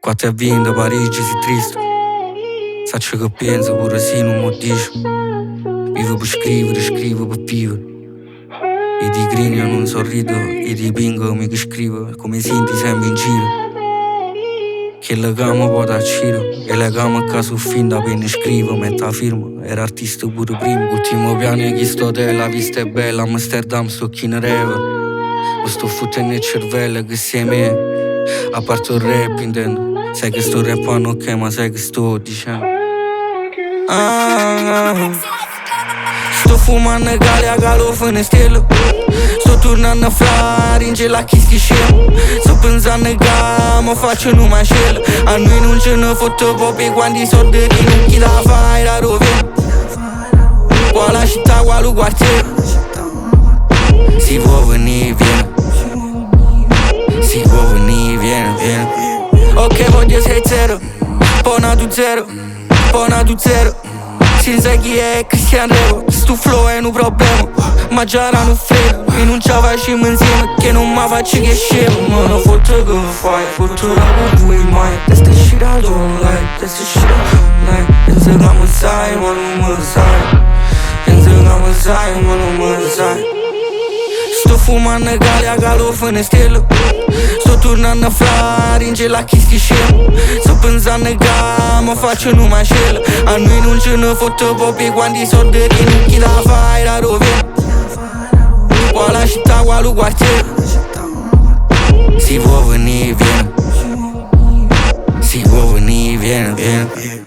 4 a vinto, Parigi, si triste. Saccio che penso, pure se non mi dice. Vivo per scrivere, scrivo per vivere. E di grigno non sorrido, e di pingo mi che scrivo. Come senti sempre in giro. Che la gama può da ciro. E la gama che su fin da appena scrivo. Metto la firma, era artista pure prima. Ultimo piano che sto te, la vista è bella. Amsterdam sto chi ne Revo. Mi sto fottendo il cervello che sei me. A parte il rap intendo. Sai che sto rappando ok, ma sai che sto dicendo. Sto fumando CALI a calo fino stelle. Sto tornando a fare in gelo a chi sti scemo. Sto pensando che mi faccio un macello. A noi non ce ne fotte proprio quando i soldi non chi da fare da rovino. Qua la città, qua lo quartiere. Si può venire, viene. Si può venire, viene. Ok, voglio 6-0, poi nato 0, poi nato 0. Senza chi è Cristian Revo, sto flow è un problema. Ma già era un freno, e non ci facciamo insieme, che non mi faccio che scemo. Ma non foto che fai, foto da che vuoi mai. Questa shit I don't like, questa shit I don't like. Penso che mi sai, ma non me lo sai. Penso che mi sai, ma non me lo sai. Sto fumando CALI a calo fino stelle. Sto tornando a fare in gelo a chi sti scemo. Sto pensando che mi faccio un macello. A noi non ce ne fotte proprio quando i soldi non chi da fare da rovino. Qua la città, qua lo quartiere. Si può venire, viene. Si può venire, viene.